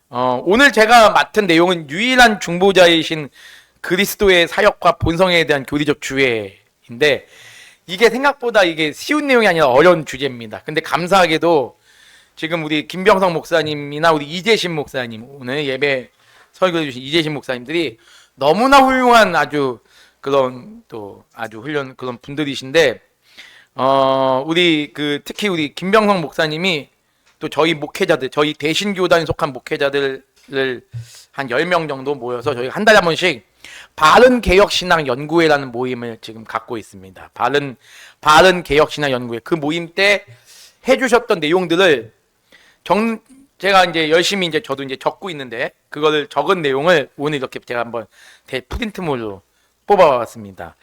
오늘 제가 맡은 내용은 유일한 중보자이신 그리스도의 사역과 본성에 대한 교리적 주해인데, 이게 생각보다 이게 쉬운 내용이 아니라 어려운 주제입니다. 근데 감사하게도 지금 우리 김병성 목사님이나 우리 이재신 목사님, 오늘 예배 설교해 주신 이재신 목사님들이 너무나 훌륭한 아주 그런 또 아주 훌륭한 그런 분들이신데, 우리 특히 우리 김병성 목사님이 또 저희 목회자들, 저희 대신교단에 속한 목회자들을 한 10명 정도 모여서 저희가 한 달에 한 번씩 바른개혁신앙 연구회라는 모임을 지금 갖고 있습니다. 바른개혁신앙 연구회. 그 모임 때 해주셨던 내용들을 제가 이제 열심히 저도 이제 적고 있는데, 그거를 적은 내용을 오늘 이렇게 제가 한번 프린트물로 뽑아왔습니다.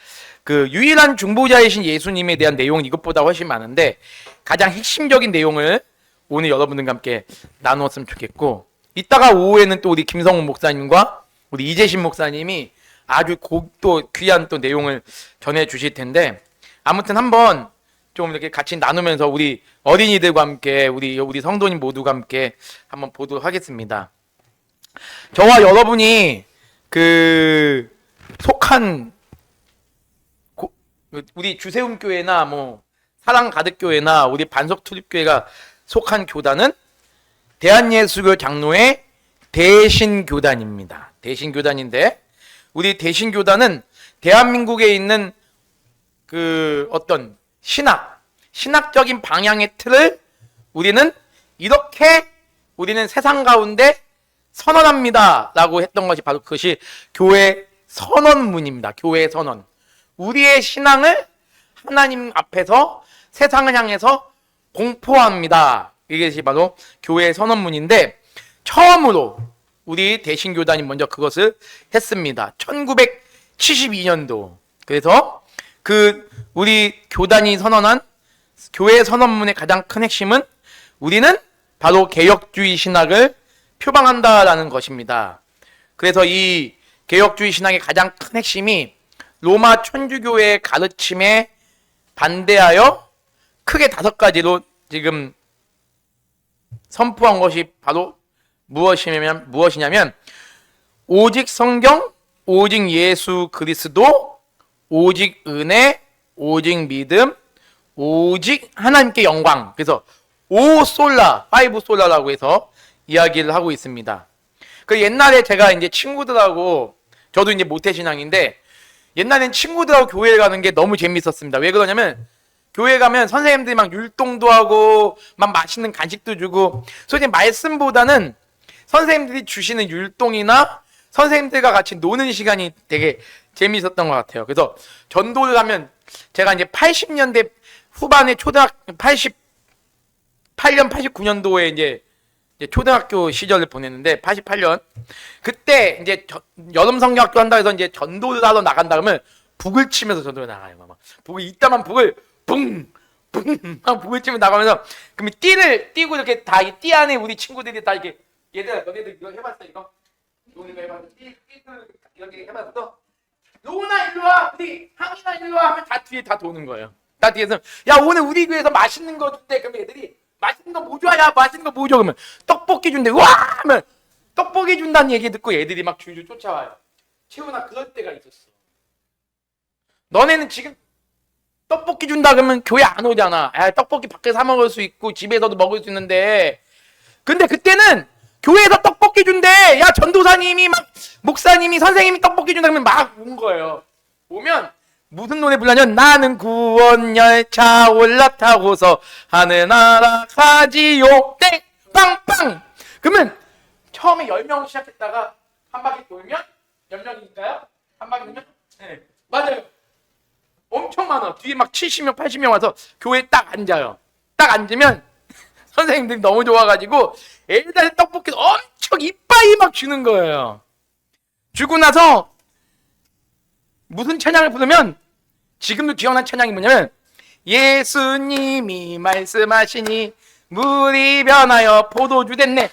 그 유일한 중보자이신 예수님에 대한 내용은 이것보다 훨씬 많은데, 가장 핵심적인 내용을 오늘 여러분들과 함께 나누었으면 좋겠고, 이따가 오후에는 또 우리 김성훈 목사님과 우리 이재신 목사님이 아주 또 귀한 또 내용을 전해 주실 텐데, 아무튼 한번 좀 이렇게 같이 나누면서 우리 어린이들과 함께 우리 성도님 모두가 함께 한번 보도록 하겠습니다. 저와 여러분이 속한 우리 주세움 교회나 뭐 사랑 가득 교회나 우리 반석 투립 교회가 속한 교단은 대한예수교 장로회 대신교단입니다. 대신교단인데, 우리 대신교단은 대한민국에 있는 어떤 신학적인 방향의 틀을 우리는 세상 가운데 선언합니다 라고 했던 것이 바로 그것이 교회 선언문입니다. 교회 선언. 우리의 신앙을 하나님 앞에서 세상을 향해서 공포합니다. 이것이 바로 교회 선언문인데, 처음으로 우리 대신교단이 먼저 그것을 했습니다. 1972년도. 그래서 우리 교단이 선언한 교회 선언문의 가장 큰 핵심은 우리는 바로 개혁주의 신학을 표방한다라는 것입니다. 그래서 이 개혁주의 신학의 가장 큰 핵심이 로마 천주교의 가르침에 반대하여 크게 5가지로 지금 선포한 것이 바로 무엇이냐면 오직 성경, 오직 예수 그리스도, 오직 은혜, 오직 믿음, 오직 하나님께 영광. 그래서 파이브 솔라라고 해서 이야기를 하고 있습니다. 옛날에 제가 이제 친구들하고, 저도 이제 모태신앙인데, 옛날엔 친구들하고 교회에 가는 게 너무 재밌었습니다. 왜 그러냐면, 교회 가면 선생님들이 막 율동도 하고 막 맛있는 간식도 주고, 솔직히 말씀보다는 선생님들이 주시는 율동이나 선생님들과 같이 노는 시간이 되게 재미있었던 것 같아요. 그래서 전도를 가면, 제가 이제 80년대 후반에 88년, 89년도에 이제 초등학교 시절을 보냈는데, 88년 그때 이제 여름 성경학교 한다 해서 이제 전도를 하러 나간다 그러면 북을 치면서 전도를 나가요. 막 이따만 북을 붕 북을 치면서 나가면서, 그러면 띠를 띠고 이렇게 다 이 띠 안에 우리 친구들이 다 이렇게, 얘들아 너네들 이거 해봤어? 이거 해봤어? 띠 이렇게 해봤어? 노나 일로 와, 우리 항이나 일로 와 하면 다 뒤에 다 도는 거예요. 다 뒤에서, 야 오늘 우리 교회에서 맛있는 거 줄게. 그러면 애들이 맛있는 거 뭐 줘? 야 맛있는 거 뭐 줘? 그러면 떡볶이 준대. 와 하면 떡볶이 준다는 얘기 듣고 애들이 막 줄줄 쫓아와요. 채훈아, 그럴 때가 있었어. 너네는 지금 떡볶이 준다 그러면 교회 안 오잖아. 떡볶이 밖에서 사 먹을 수 있고 집에서도 먹을 수 있는데, 근데 그때는 교회에서 떡볶이 준대. 야 전도사님이 막 목사님이 선생님이 떡볶이 준다 그러면 막 온 거예요. 오면 무슨 노래 불러냐면, 나는 구원 열차 올라타고서 하늘 날아가지요 땡 빵빵. 그러면 처음에 10명 시작했다가 한 바퀴 돌면 몇 명이니까요? 한 바퀴 돌면? 네, 맞아요. 엄청 많아. 뒤에 막 70명 80명 와서 교회에 딱 앉아요. 딱 앉으면 선생님들이 너무 좋아가지고 애들한테 떡볶이 엄청 이빠이 막 주는 거예요. 주고 나서 무슨 찬양을 부르면, 지금도 기억나는 찬양이 뭐냐면, 예수님이 말씀하시니 물이 변하여 포도주 됐네.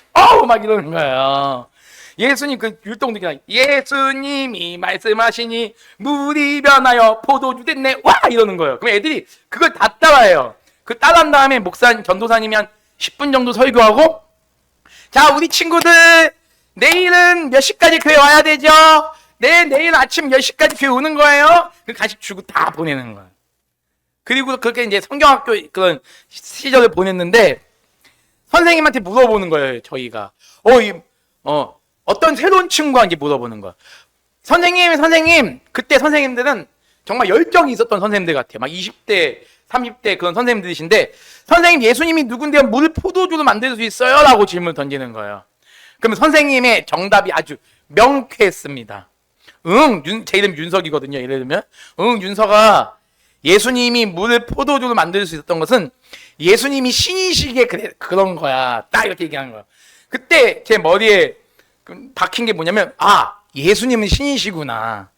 막 이러는 거예요. 예수님 율동도 그냥, 예수님이 말씀하시니 물이 변하여 포도주 됐네. 와 이러는 거예요. 그럼 애들이 그걸 다 따라해요. 따라한 다음에 전도사님이 한 10분 정도 설교하고, 자 우리 친구들 내일은 몇 시까지 교회 와야 되죠? 네, 내일 아침 10시까지 교회 오는 거예요? 그 간식 주고 다 보내는 거예요. 그리고 그렇게 이제 성경학교 그런 시절을 보냈는데, 선생님한테 물어보는 거예요, 저희가. 어떤 새로운 친구가 이제 물어보는 거야. 선생님, 그때 선생님들은 정말 열정이 있었던 선생님들 같아요. 막 20대, 30대 그런 선생님들이신데, 선생님, 예수님이 누군데요? 물 포도주로 만들 수 있어요? 라고 질문을 던지는 거예요. 그러면 선생님의 정답이 아주 명쾌했습니다. 제 이름 윤석이거든요. 예를 들면, 윤석아, 예수님이 물을 포도주로 만들 수 있었던 것은 예수님이 신이시기에 그런 거야. 딱 이렇게 얘기하는 거야. 그때 제 머리에 박힌 게 뭐냐면, 예수님은 신이시구나.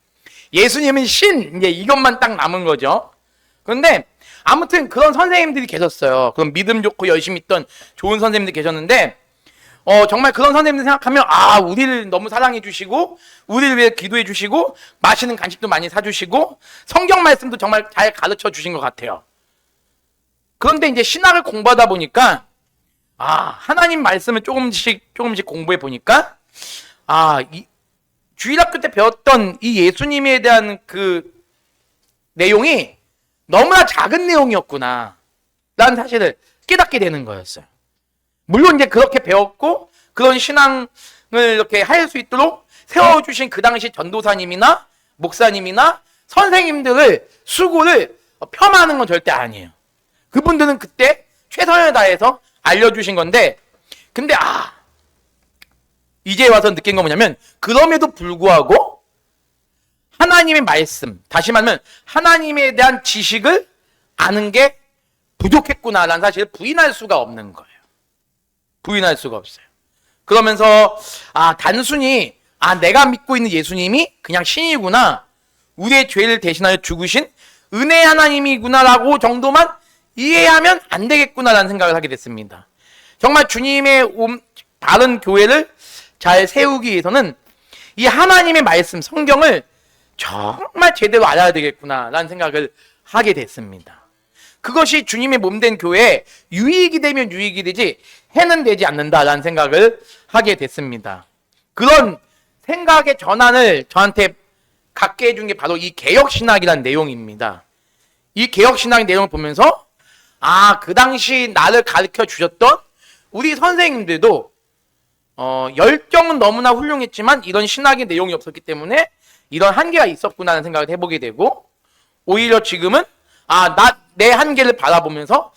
예수님은 신, 이제 이것만 딱 남은 거죠. 그런데 아무튼 그런 선생님들이 계셨어요. 그런 믿음 좋고 열심히 있던 좋은 선생님들이 계셨는데, 정말 그런 선생님들 생각하면, 우리를 너무 사랑해 주시고, 우리를 위해 기도해 주시고, 맛있는 간식도 많이 사주시고, 성경 말씀도 정말 잘 가르쳐 주신 것 같아요. 그런데 이제 신학을 공부하다 보니까, 하나님 말씀을 조금씩 공부해 보니까, 주일학교 때 배웠던 이 예수님에 대한 그 내용이 너무나 작은 내용이었구나. 라는 사실을 깨닫게 되는 거였어요. 물론 이제 그렇게 배웠고 그런 신앙을 이렇게 할 수 있도록 세워주신 그 당시 전도사님이나 목사님이나 선생님들을 수고를 폄하하는 건 절대 아니에요. 그분들은 그때 최선을 다해서 알려주신 건데, 근데 이제 와서 느낀 건 뭐냐면, 그럼에도 불구하고 하나님의 말씀, 다시 말하면 하나님에 대한 지식을 아는 게 부족했구나라는 사실을 부인할 수가 없는 거예요. 부인할 수가 없어요. 그러면서 단순히 내가 믿고 있는 예수님이 그냥 신이구나, 우리의 죄를 대신하여 죽으신 은혜 하나님이구나라고 정도만 이해하면 안 되겠구나라는 생각을 하게 됐습니다. 정말 주님의 바른 교회를 잘 세우기 위해서는 이 하나님의 말씀, 성경을 정말 제대로 알아야 되겠구나라는 생각을 하게 됐습니다. 그것이 주님의 몸된 교회에 유익이 되면 유익이 되지 해는 되지 않는다라는 생각을 하게 됐습니다. 그런 생각의 전환을 저한테 갖게 해준 게 바로 이 개혁신학이라는 내용입니다. 이 개혁신학의 내용을 보면서 그 당시 나를 가르쳐 주셨던 우리 선생님들도 열정은 너무나 훌륭했지만 이런 신학의 내용이 없었기 때문에 이런 한계가 있었구나라는 생각을 해보게 되고, 오히려 지금은 내 한계를 바라보면서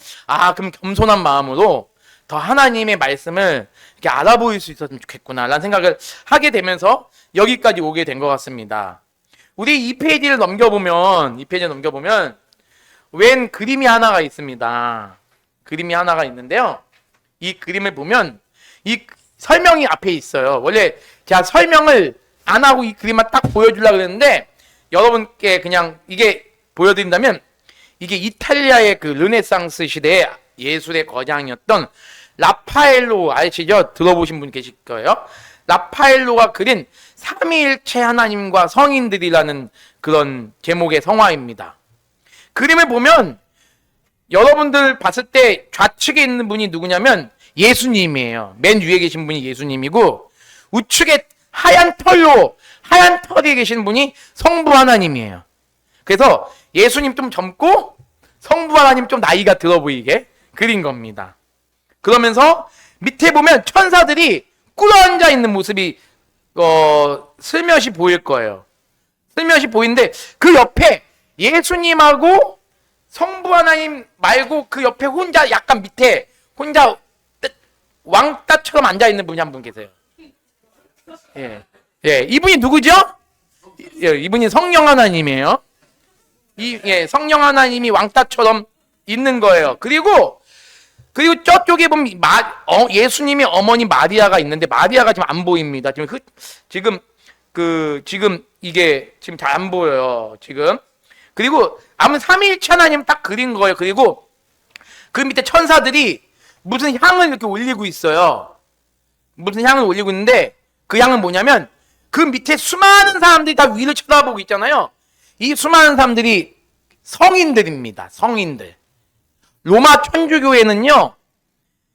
그럼 겸손한 마음으로 더 하나님의 말씀을 이렇게 알아보일 수 있었으면 좋겠구나라는 생각을 하게 되면서 여기까지 오게 된 것 같습니다. 우리 2페이지를 넘겨보면 웬 그림이 하나가 있습니다. 그림이 하나가 있는데요. 이 그림을 보면 이 설명이 앞에 있어요. 원래 제가 설명을 안 하고 이 그림만 딱 보여주려고 그랬는데, 여러분께 그냥 이게 보여드린다면, 이게 이탈리아의 그 르네상스 시대의 예술의 거장이었던 라파엘로 아시죠? 들어보신 분 계실 거예요. 라파엘로가 그린 삼위일체 하나님과 성인들이라는 그런 제목의 성화입니다. 그림을 보면 여러분들 봤을 때 좌측에 있는 분이 누구냐면 예수님이에요. 맨 위에 계신 분이 예수님이고, 우측에 하얀 털에 계신 분이 성부 하나님이에요. 그래서 예수님 좀 젊고 성부 하나님 좀 나이가 들어 보이게 그린 겁니다. 그러면서 밑에 보면 천사들이 꿇어앉아 있는 모습이 슬며시 보일 거예요. 슬며시 보이는데 그 옆에 예수님하고 성부 하나님 말고 그 옆에 혼자 약간 밑에 혼자 왕따처럼 앉아 있는 분이 한 분 계세요. 이분이 누구죠? 이분이 성령 하나님이에요. 성령 하나님이 왕따처럼 있는 거예요. 그리고 저쪽에 보면 예수님의 어머니 마리아가 있는데 마리아가 지금 안 보입니다. 지금 이게 지금 잘 안 보여요. 지금. 그리고 아무튼 삼위일체 하나님 딱 그린 거예요. 그리고 그 밑에 천사들이 무슨 향을 이렇게 올리고 있어요. 무슨 향을 올리고 있는데 그 향은 뭐냐면 그 밑에 수많은 사람들이 다 위를 쳐다보고 있잖아요. 이 수많은 사람들이 성인들입니다. 성인들. 로마 천주교회는요,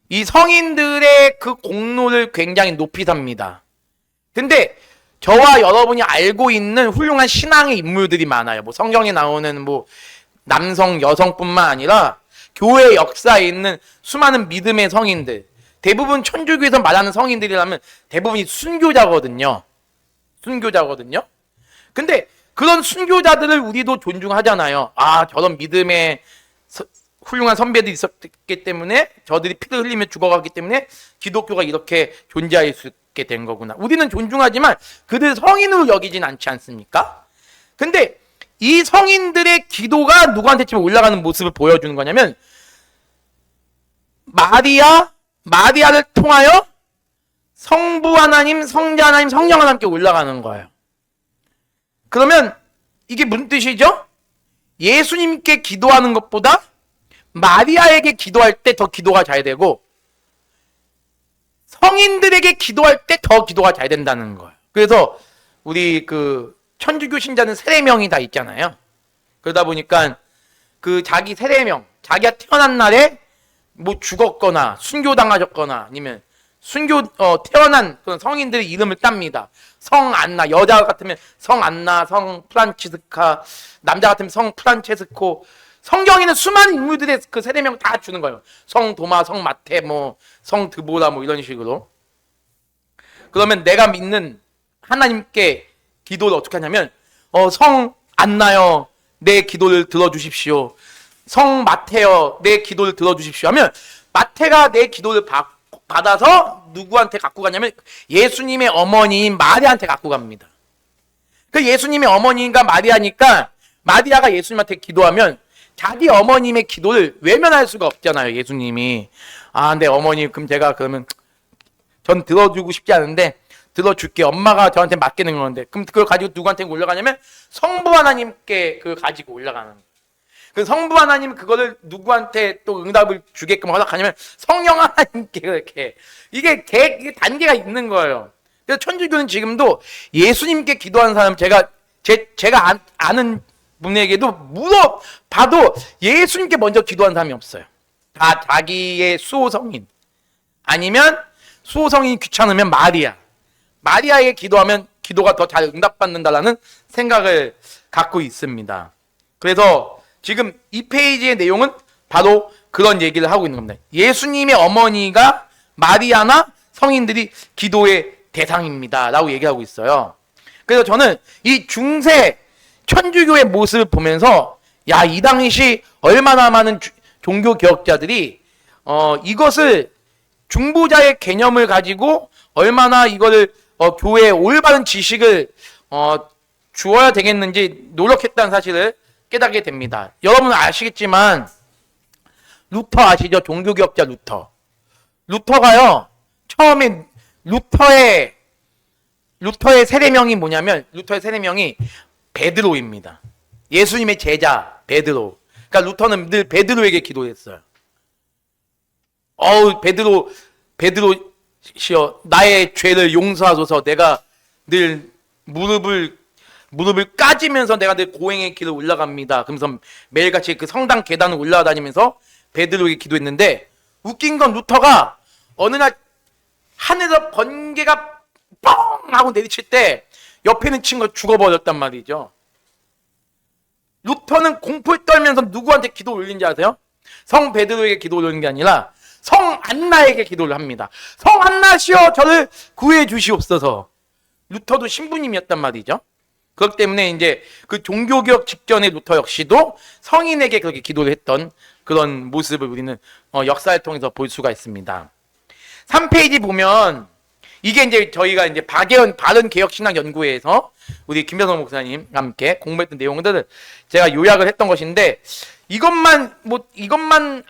이 성인들의 그 공로를 굉장히 높이 삽니다. 근데 저와 여러분이 알고 있는 훌륭한 신앙의 인물들이 많아요. 뭐 성경에 나오는 뭐 남성, 여성뿐만 아니라 교회 역사에 있는 수많은 믿음의 성인들, 대부분 천주교에서 말하는 성인들이라면 대부분이 순교자거든요. 순교자거든요. 근데 그런 순교자들을 우리도 존중하잖아요. 아, 저런 믿음의 훌륭한 선배들이 있었기 때문에 저들이 피를 흘리며 죽어갔기 때문에 기독교가 이렇게 존재할 수 있게 된 거구나. 우리는 존중하지만 그들 성인으로 여기진 않지 않습니까? 근데 이 성인들의 기도가 누구한테 지금 올라가는 모습을 보여주는 거냐면 마리아를 통하여 성부 하나님, 성자 하나님, 성령 하나님께 올라가는 거예요. 그러면 이게 무슨 뜻이죠? 예수님께 기도하는 것보다 마리아에게 기도할 때 더 기도가 잘 되고 성인들에게 기도할 때 더 기도가 잘 된다는 거예요. 그래서 우리 그 천주교 신자는 세례명이 다 있잖아요. 그러다 보니까 그 자기 세례명, 자기가 태어난 날에 뭐 죽었거나 순교당하셨거나 아니면 태어난 그런 성인들의 이름을 땁니다. 성 안나, 여자 같으면 성 안나, 성 프란치스카, 남자 같으면 성 프란체스코. 성경에는 수많은 인물들의 그 세례명 다 주는 거예요. 성 도마, 성 마테, 뭐 성 드보라, 뭐 이런 식으로. 그러면 내가 믿는 하나님께 기도를 어떻게 하냐면 성 안나여 내 기도를 들어주십시오. 성 마태여 내 기도를 들어주십시오 하면 마태가 내 기도를 받아서 누구한테 갖고 가냐면 예수님의 어머니인 마리아한테 갖고 갑니다. 그 예수님의 어머니가 마리아니까 마리아가 예수님한테 기도하면 자기 어머님의 기도를 외면할 수가 없잖아요. 예수님이 내 어머니 그럼 제가 그러면 전 들어주고 싶지 않은데 들어줄게. 엄마가 저한테 맡기는 건데 그럼 그걸 가지고 누구한테 올라가냐면 성부 하나님께 그걸 가지고 올라가는 거예요. 그 성부 하나님 그거를 누구한테 또 응답을 주게끔 허락하냐면 성령 하나님께 이렇게 이게 단계가 있는 거예요. 그래서 천주교는 지금도 예수님께 기도하는 사람 제가 아는 분에게도 물어봐도 예수님께 먼저 기도하는 사람이 없어요. 다 자기의 수호성인 아니면 수호성인이 귀찮으면 마리아에게 기도하면 기도가 더 잘 응답받는다라는 생각을 갖고 있습니다. 그래서 지금 이 페이지의 내용은 바로 그런 얘기를 하고 있는 겁니다. 예수님의 어머니가 마리아나 성인들이 기도의 대상입니다 라고 얘기하고 있어요. 그래서 저는 이 중세 천주교의 모습을 보면서 이 당시 얼마나 많은 종교 개혁자들이 이것을 중보자의 개념을 가지고 얼마나 이거를 교회에 올바른 지식을 주어야 되겠는지 노력했다는 사실을 깨닫게 됩니다. 여러분 아시겠지만 루터 아시죠? 종교개혁자 루터. 루터가요 처음에 루터의 세례명이 뭐냐면 루터의 세례명이 베드로입니다. 예수님의 제자 베드로. 그러니까 루터는 늘 베드로에게 기도했어요. 베드로시여 나의 죄를 용서하소서. 내가 늘 무릎을 까지면서 내가 늘 고행의 길을 올라갑니다. 그러면서 매일같이 그 성당 계단을 올라다니면서 베드로에게 기도했는데 웃긴 건 루터가 어느 날 하늘에서 번개가 뻥 하고 내리칠 때 옆에 있는 친구가 죽어버렸단 말이죠. 루터는 공포에 떨면서 누구한테 기도 올린지 아세요? 성 베드로에게 기도 올리는 게 아니라 성 안나에게 기도를 합니다. 성 안나시여 저를 구해 주시옵소서. 루터도 신부님이었단 말이죠. 그렇기 때문에 이제 그 종교개혁 직전의 루터 역시도 성인에게 그렇게 기도를 했던 그런 모습을 우리는 역사를 통해서 볼 수가 있습니다. 3페이지 보면 이게 이제 저희가 이제 바른 개혁신학연구회에서 우리 김병성 목사님과 함께 공부했던 내용들을 제가 요약을 했던 것인데 이것만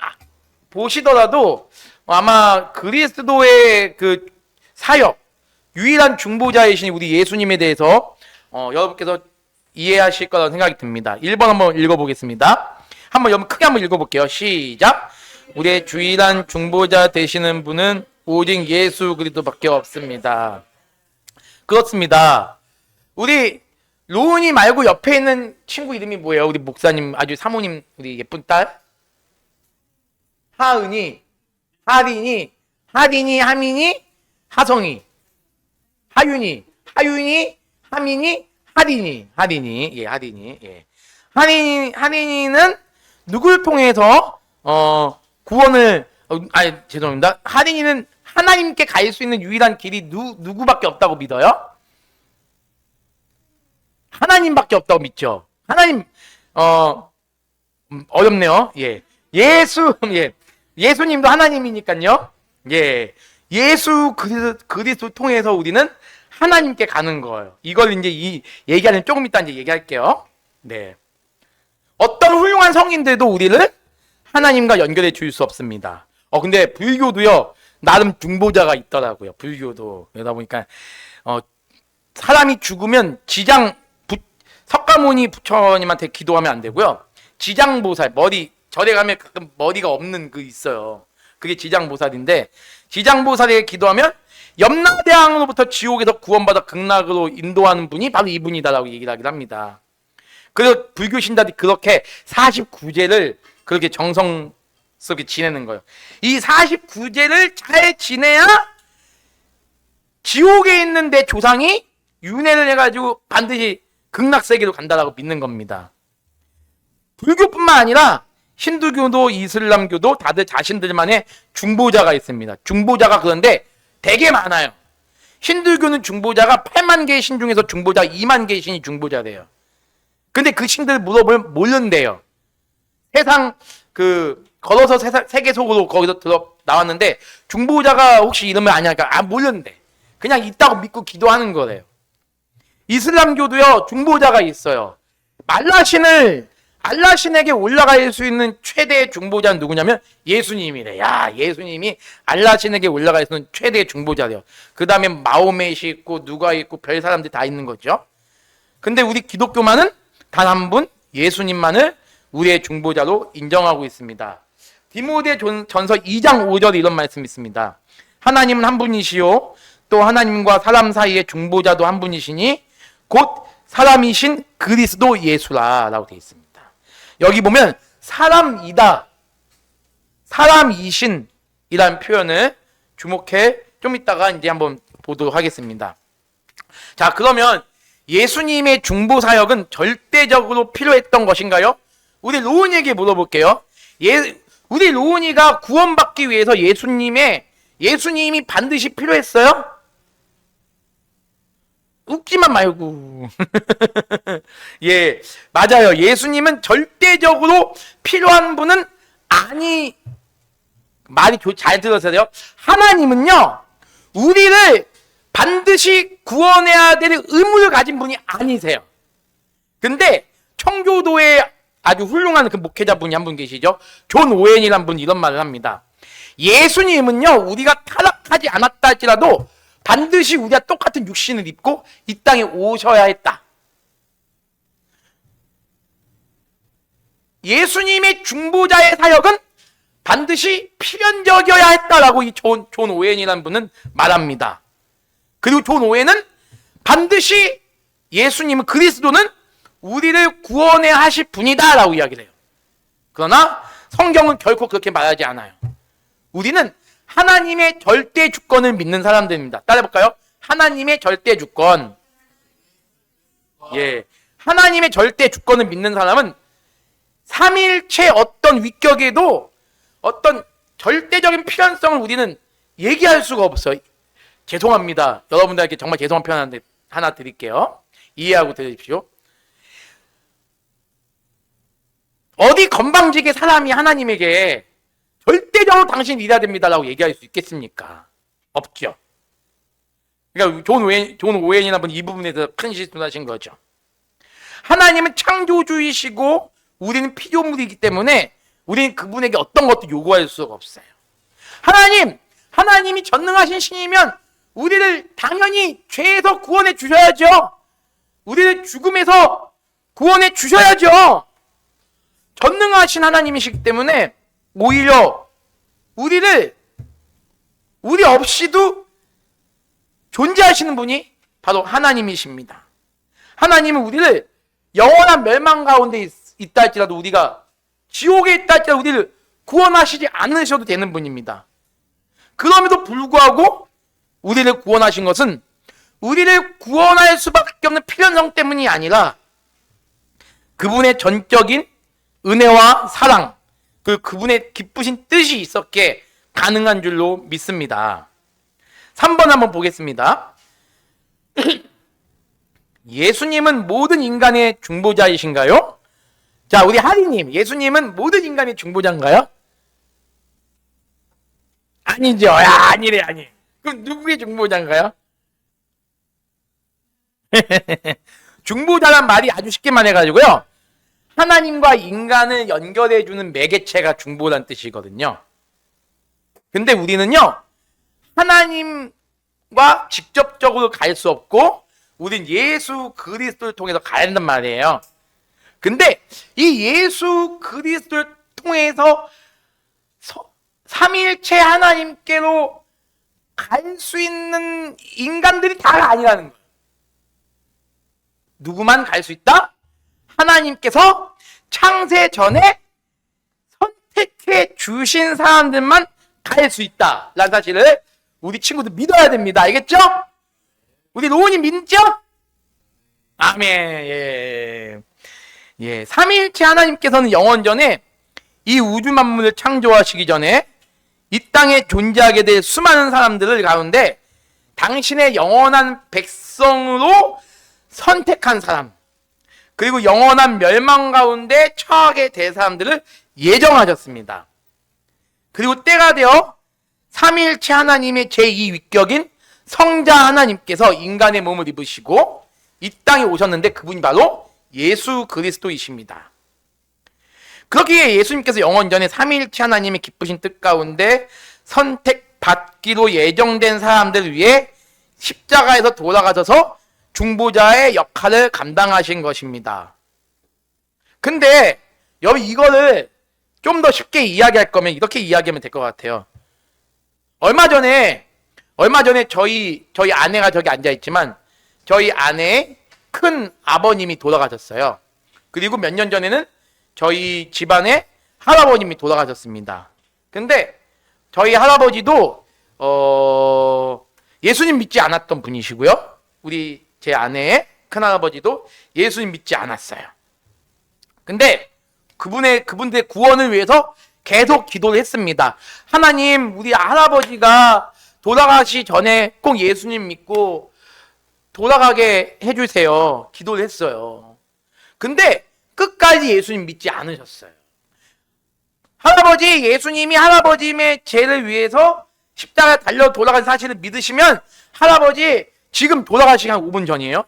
보시더라도 아마 그리스도의 그 사역, 유일한 중보자이신 우리 예수님에 대해서 여러분께서 이해하실 거라고 생각이 듭니다. 1번 한번 읽어보겠습니다. 여러분 크게 한번 읽어볼게요. 시작! 우리의 유일한 중보자 되시는 분은 오직 예수 그리스도밖에 없습니다. 그렇습니다. 우리 로운이 말고 옆에 있는 친구 이름이 뭐예요? 우리 목사님 아주 사모님 우리 예쁜 딸 하은이, 하린이, 하민이, 하성이, 하윤이. 하윤이, 하민이, 하린이. 예, 하린이. 예. 하린이는 누굴 통해서 구원을 죄송합니다. 하린이는 하나님께 갈 수 있는 유일한 길이 누구밖에 없다고 믿어요? 하나님밖에 없다고 믿죠. 하나님 어렵네요. 예. 예수님도 하나님이니까요. 예. 예수 그리스도 통해서 우리는 하나님께 가는 거예요. 이걸 이제 얘기하는 조금 이따 이제 얘기할게요. 네. 어떤 훌륭한 성인들도 우리를 하나님과 연결해 줄 수 없습니다. 근데 불교도요, 나름 중보자가 있더라고요. 불교도. 그러다 보니까, 사람이 죽으면 석가모니 부처님한테 기도하면 안 되고요. 지장보살, 절에 가면 가끔 머리가 없는 있어요. 그게 지장보살인데, 지장보살에게 기도하면 염라대왕으로부터 지옥에서 구원받아 극락으로 인도하는 분이 바로 이분이다라고 얘기를 하긴 합니다. 그래서 불교 신자들이 그렇게 49제를 그렇게 정성스럽게 지내는 거예요. 이 49제를 잘 지내야 지옥에 있는 내 조상이 윤회를 해가지고 반드시 극락세계로 간다라고 믿는 겁니다. 불교뿐만 아니라 힌두교도 이슬람교도 다들 자신들만의 중보자가 있습니다. 중보자가 그런데 되게 많아요. 힌두교는 중보자가 8만 개의 신 중에서 중보자 2만 개의 신이 중보자래요. 근데 그 신들 물어보면 모른대요. 세상 걸어서 세계 속으로 거기서 나왔는데 중보자가 혹시 이름을 아냐니까 모른대. 그냥 있다고 믿고 기도하는 거래요. 이슬람교도요, 중보자가 있어요. 알라신에게 올라갈 수 있는 최대의 중보자는 누구냐면 예수님이래. 예수님이 알라신에게 올라갈 수 있는 최대의 중보자래요. 그 다음에 마호멧이 있고 누가 있고 별 사람들이 다 있는 거죠. 근데 우리 기독교만은 단 한 분, 예수님만을 우리의 중보자로 인정하고 있습니다. 디모데전서 2장 5절에 이런 말씀이 있습니다. 하나님은 한 분이시요 또 하나님과 사람 사이의 중보자도 한 분이시니 곧 사람이신 그리스도 예수라 라고 되어 있습니다. 여기 보면 사람이다, 사람이신 이라는 표현을 주목해 좀 이따가 이제 한번 보도록 하겠습니다. 자, 그러면 예수님의 중보 사역은 절대적으로 필요했던 것인가요? 우리 로운이에게 물어볼게요. 우리 로운이가 구원받기 위해서 예수님이 반드시 필요했어요? 웃기만 말고. 예, 맞아요. 예수님은 절대적으로 필요한 분은 말이 잘 들으세요. 하나님은요, 우리를 반드시 구원해야 될 의무를 가진 분이 아니세요. 근데 청교도에 아주 훌륭한 그 목회자분이 한 분 계시죠. 존 오웬이라는 분이 이런 말을 합니다. 예수님은요, 우리가 타락하지 않았다 할지라도 반드시 우리가 똑같은 육신을 입고 이 땅에 오셔야 했다. 예수님의 중보자의 사역은 반드시 필연적이어야 했다라고 이 존 오웬이라는 분은 말합니다. 그리고 존 오웬은 반드시 예수님은 그리스도는 우리를 구원해야 하실 분이다라고 이야기를 해요. 그러나 성경은 결코 그렇게 말하지 않아요. 우리는 하나님의 절대 주권을 믿는 사람들입니다. 따라해볼까요? 하나님의 절대 주권. 예, 하나님의 절대 주권을 믿는 사람은 삼일체 어떤 위격에도 어떤 절대적인 필연성을 우리는 얘기할 수가 없어요. 죄송합니다. 여러분들에게 정말 죄송한 표현 하나 드릴게요. 이해하고 들으십시오. 어디 건방지게 사람이 하나님에게 절대적으로 당신 이래야 됩니다라고 얘기할 수 있겠습니까? 없죠. 그러니까 존 오웬이나 분 이 부분에서 큰 실수를 하신 거죠. 하나님은 창조주이시고 우리는 피조물이기 때문에 우리는 그분에게 어떤 것도 요구할 수가 없어요. 하나님이 전능하신 신이면 우리를 당연히 죄에서 구원해 주셔야죠. 우리를 죽음에서 구원해 주셔야죠. 전능하신 하나님이시기 때문에 오히려 우리 없이도 존재하시는 분이 바로 하나님이십니다. 하나님은 우리를 영원한 멸망 가운데 있다 할지라도 우리가 지옥에 있다 할지라도 우리를 구원하시지 않으셔도 되는 분입니다. 그럼에도 불구하고 우리를 구원하신 것은 우리를 구원할 수밖에 없는 필연성 때문이 아니라 그분의 전적인 은혜와 사랑, 그분의 기쁘신 뜻이 있었기에 가능한 줄로 믿습니다. 3번 한번 보겠습니다. 예수님은 모든 인간의 중보자이신가요? 자, 우리 하리님, 예수님은 모든 인간의 중보자인가요? 아니죠. 야, 아니래. 그럼 누구의 중보자인가요? 중보자란 말이 아주 쉽게 말해가지고요, 하나님과 인간을 연결해주는 매개체가 중보란 뜻이거든요. 근데 우리는요, 하나님과 직접적으로 갈 수 없고 우린 예수 그리스도를 통해서 가야 된단 말이에요. 근데 이 예수 그리스도를 통해서 삼위일체 하나님께로 갈 수 있는 인간들이 다가 아니라는 거예요. 누구만 갈 수 있다? 하나님께서 창세 전에 선택해 주신 사람들만 갈 수 있다 라는 사실을 우리 친구들 믿어야 됩니다. 알겠죠? 우리 로우님 믿죠? 아멘. 예. 삼위일체 하나님께서는 영원 전에 이 우주 만물을 창조하시기 전에 이 땅에 존재하게 될 수많은 사람들을 가운데 당신의 영원한 백성으로 선택한 사람, 그리고 영원한 멸망 가운데 처하게 될 사람들을 예정하셨습니다. 그리고 때가 되어 삼위일체 하나님의 제2위격인 성자 하나님께서 인간의 몸을 입으시고 이 땅에 오셨는데 그분이 바로 예수 그리스도이십니다. 그렇기에 예수님께서 영원 전에 삼위일체 하나님의 기쁘신 뜻 가운데 선택받기로 예정된 사람들을 위해 십자가에서 돌아가셔서 중보자의 역할을 감당하신 것입니다. 근데 여기 이거를 좀 더 쉽게 이야기할 거면 이렇게 이야기하면 될 것 같아요. 얼마 전에 저희 아내가 저기 앉아있지만 저희 아내의 큰 아버님이 돌아가셨어요. 그리고 몇 년 전에는 저희 집안의 할아버님이 돌아가셨습니다. 근데 저희 할아버지도 예수님 믿지 않았던 분이시고요. 우리 제 아내의 큰할아버지도 예수님 믿지 않았어요. 근데 그분들의 구원을 위해서 계속 기도를 했습니다. 하나님, 우리 할아버지가 돌아가시 전에 꼭 예수님 믿고 돌아가게 해주세요. 기도를 했어요. 근데 끝까지 예수님 믿지 않으셨어요. 예수님이 할아버지의 죄를 위해서 십자가에 달려 돌아간 사실을 믿으시면 할아버지 지금 돌아가시기 한 5분 전이에요.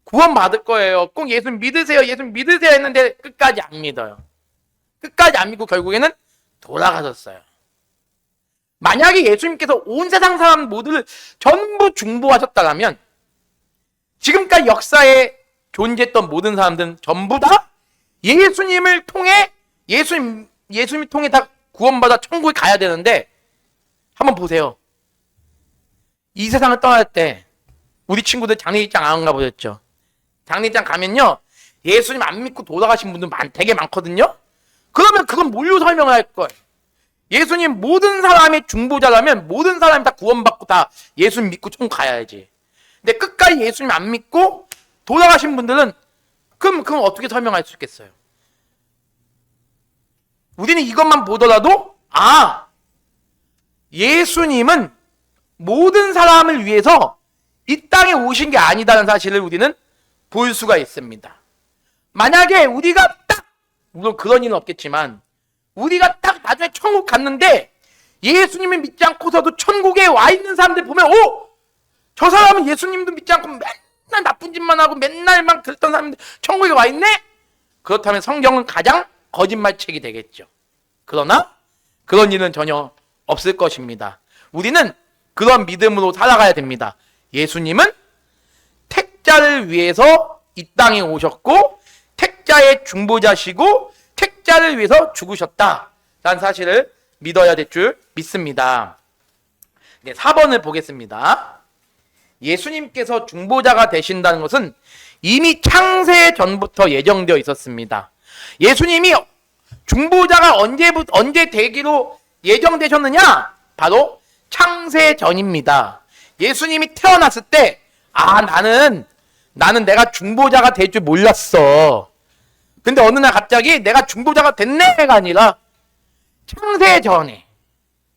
구원 받을 거예요. 꼭 예수님 믿으세요. 했는데 끝까지 안 믿어요. 끝까지 안 믿고 결국에는 돌아가셨어요. 만약에 예수님께서 온 세상 사람 모두를 전부 중보하셨다면 지금까지 역사에 존재했던 모든 사람들은 전부 다 예수님을 통해 예수님을 통해 다 구원받아 천국에 가야 되는데, 한번 보세요. 이 세상을 떠날 때 우리 친구들 장례식장 안 가보셨죠? 장례식장 가면요, 예수님 안 믿고 돌아가신 분들 되게 많거든요. 그러면 그건 뭘로 설명을 할 거예요? 예수님 모든 사람의 중보자라면 모든 사람이 다 구원받고 다 예수님 믿고 천국 가야지. 근데 끝까지 예수님 안 믿고 돌아가신 분들은 그럼 어떻게 설명할 수 있겠어요? 우리는 이것만 보더라도 예수님은 모든 사람을 위해서 이 땅에 오신 게 아니다는 사실을 우리는 볼 수가 있습니다. 만약에 우리가 물론 그런 일은 없겠지만 우리가 딱 나중에 천국 갔는데 예수님을 믿지 않고서도 천국에 와 있는 사람들 보면 저 사람은 예수님도 믿지 않고 맨날 나쁜 짓만 하고 맨날만 그랬던 사람인데 천국에 와 있네? 그렇다면 성경은 가장 거짓말책이 되겠죠. 그러나 그런 일은 전혀 없을 것입니다. 우리는 그런 믿음으로 살아가야 됩니다. 예수님은 택자를 위해서 이 땅에 오셨고 택자의 중보자시고 택자를 위해서 죽으셨다라는 사실을 믿어야 될 줄 믿습니다. 4번을 보겠습니다. 예수님께서 중보자가 되신다는 것은 이미 창세 전부터 예정되어 있었습니다. 예수님이 중보자가 언제 되기로 예정되셨느냐? 바로 창세 전입니다. 예수님이 태어났을 때, 나는 내가 중보자가 될 줄 몰랐어. 근데 어느 날 갑자기 내가 중보자가 됐네가 아니라 창세 전에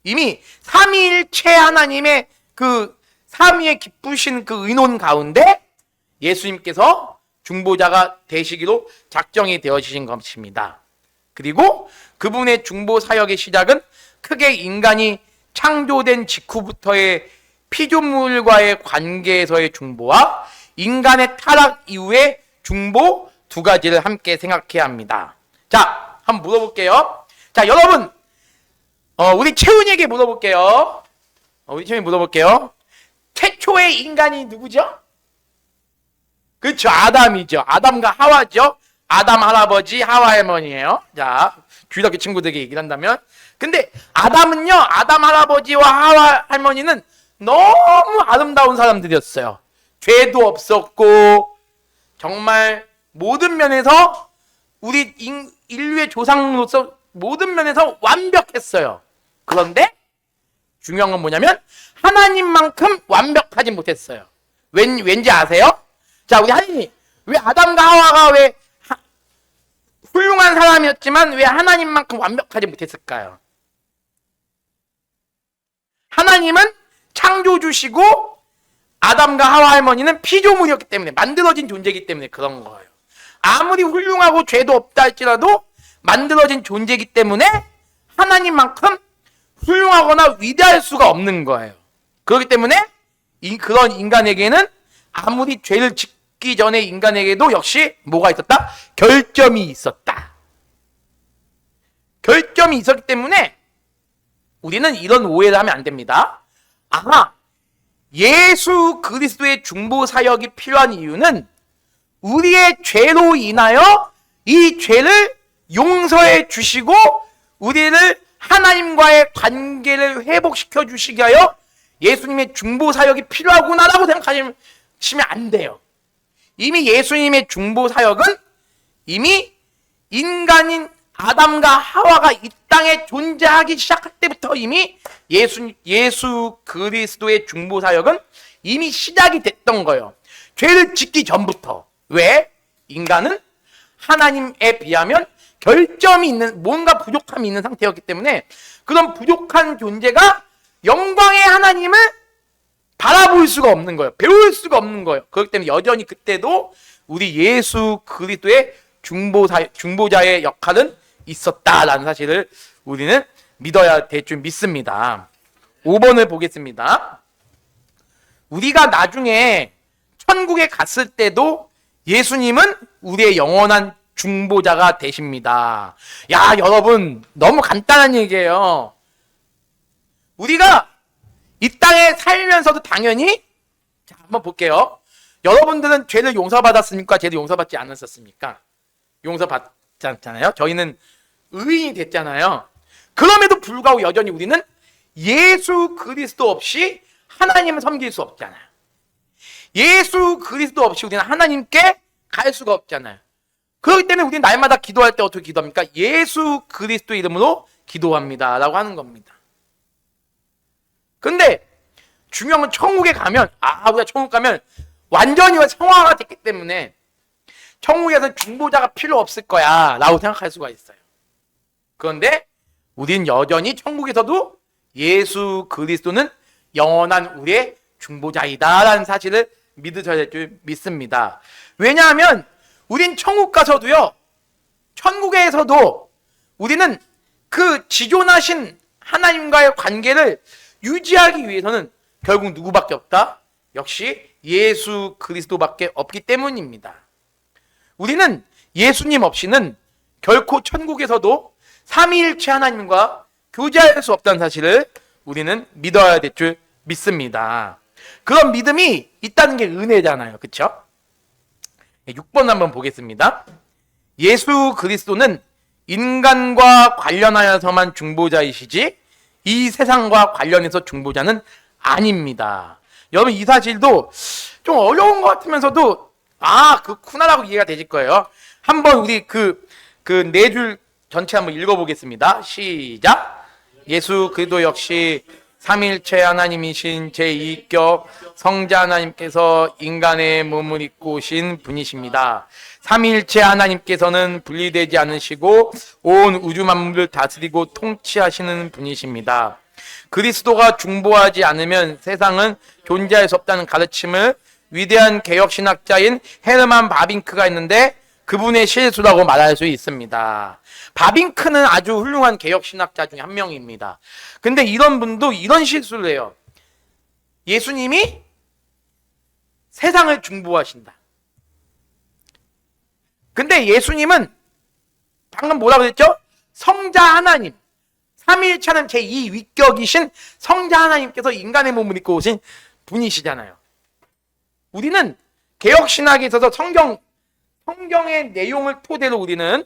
이미 삼위일체 하나님의 그 삼위의 기쁘신 그 의논 가운데 예수님께서 중보자가 되시기로 작정이 되어지신 것입니다. 그리고 그분의 중보 사역의 시작은 크게 인간이 창조된 직후부터의 피조물과의 관계에서의 중보와 인간의 타락 이후의 중보 두 가지를 함께 생각해야 합니다. 자, 한번 물어볼게요. 자, 여러분, 우리 채훈이에게 물어볼게요. 최초의 인간이 누구죠? 그렇죠, 아담이죠. 아담과 하와죠. 아담 할아버지, 하와 할머니예요. 자, 주일학교 친구들에게 얘기를 한다면, 근데 아담은요, 아담 할아버지와 하와 할머니는 너무 아름다운 사람들이었어요. 죄도 없었고 정말 모든 면에서 우리 인류의 조상으로서 모든 면에서 완벽했어요. 그런데 중요한 건 뭐냐면 하나님만큼 완벽하지 못했어요. 왠지 아세요? 자, 우리 하나님, 왜 아담과 하와가 왜 훌륭한 사람이었지만 왜 하나님만큼 완벽하지 못했을까요? 하나님은 창조주시고 아담과 하와 할머니는 피조물이었기 때문에, 만들어진 존재이기 때문에 그런 거예요. 아무리 훌륭하고 죄도 없다 할지라도 만들어진 존재이기 때문에 하나님만큼 훌륭하거나 위대할 수가 없는 거예요. 그렇기 때문에 그런 인간에게는 아무리 죄를 짓기 전에 인간에게도 역시 뭐가 있었다? 결점이 있었다. 결점이 있었기 때문에 우리는 이런 오해를 하면 안 됩니다. 예수 그리스도의 중보 사역이 필요한 이유는 우리의 죄로 인하여 이 죄를 용서해 주시고 우리를 하나님과의 관계를 회복시켜 주시기 위하여 예수님의 중보 사역이 필요하구나라고 생각하시면 안 돼요. 이미 예수님의 중보 사역은 이미 인간인 아담과 하와가 이 땅에 존재하기 시작할 때부터 이미 예수 그리스도의 중보 사역은 이미 시작이 됐던 거예요. 죄를 짓기 전부터. 왜? 인간은 하나님에 비하면 결점이 있는, 뭔가 부족함이 있는 상태였기 때문에 그런 부족한 존재가 영광의 하나님을 바라볼 수가 없는 거예요. 배울 수가 없는 거예요. 그렇기 때문에 여전히 그때도 우리 예수 그리스도의 중보자의 역할은 있었다라는 사실을 우리는 믿어야 될 줄 믿습니다. 5번을 보겠습니다. 우리가 나중에 천국에 갔을 때도 예수님은 우리의 영원한 중보자가 되십니다. 야, 여러분, 너무 간단한 얘기예요. 우리가 이 땅에 살면서도 당연히, 자, 한번 볼게요. 여러분들은 죄를 용서받았습니까? 죄를 용서받지 않았었습니까? 용서받잖아요. 저희는 의인이 됐잖아요. 그럼에도 불구하고 여전히 우리는 예수 그리스도 없이 하나님을 섬길 수 없잖아요. 예수 그리스도 없이 우리는 하나님께 갈 수가 없잖아요. 그렇기 때문에 우리는 날마다 기도할 때 어떻게 기도합니까? 예수 그리스도 이름으로 기도합니다 라고 하는 겁니다. 근데 중요한 건 천국에 가면, 우리가 천국 가면 완전히 성화가 됐기 때문에 천국에서 중보자가 필요 없을 거야 라고 생각할 수가 있어요. 그런데 우리는 여전히 천국에서도 예수 그리스도는 영원한 우리의 중보자이다 라는 사실을 믿으셔야 될 줄 믿습니다. 왜냐하면 우린 천국 가서도요, 천국에서도 우리는 그 지존하신 하나님과의 관계를 유지하기 위해서는 결국 누구밖에 없다? 역시 예수 그리스도밖에 없기 때문입니다. 우리는 예수님 없이는 결코 천국에서도 삼위일체 하나님과 교제할 수 없다는 사실을 우리는 믿어야 될 줄 믿습니다. 그런 믿음이 있다는 게 은혜잖아요. 그렇죠? 6번 한번 보겠습니다. 예수 그리스도는 인간과 관련하여서만 중보자이시지 이 세상과 관련해서 중보자는 아닙니다. 여러분, 이 사실도 좀 어려운 것 같으면서도 그렇구나라고 이해가 되실 거예요. 한번 우리 그 네 줄 전체 한번 읽어보겠습니다. 시작. 예수 그리스도 역시 삼위일체 하나님이신 제2격 성자 하나님께서 인간의 몸을 입고 오신 분이십니다. 삼위일체 하나님께서는 분리되지 않으시고 온 우주 만물을 다스리고 통치하시는 분이십니다. 그리스도가 중보하지 않으면 세상은 존재할 수 없다는 가르침을 위대한 개혁신학자인 헤르만 바빙크가 했는데 그분의 실수라고 말할 수 있습니다. 바빙크는 아주 훌륭한 개혁신학자 중에 한 명입니다. 근데 이런 분도 이런 실수를 해요. 예수님이 세상을 중보하신다. 근데 예수님은 방금 뭐라고 했죠? 성자 하나님, 삼위일체 하나님 제2위격이신 성자 하나님께서 인간의 몸을 입고 오신 분이시잖아요. 우리는 개혁신학에 있어서 성경의 내용을 토대로 우리는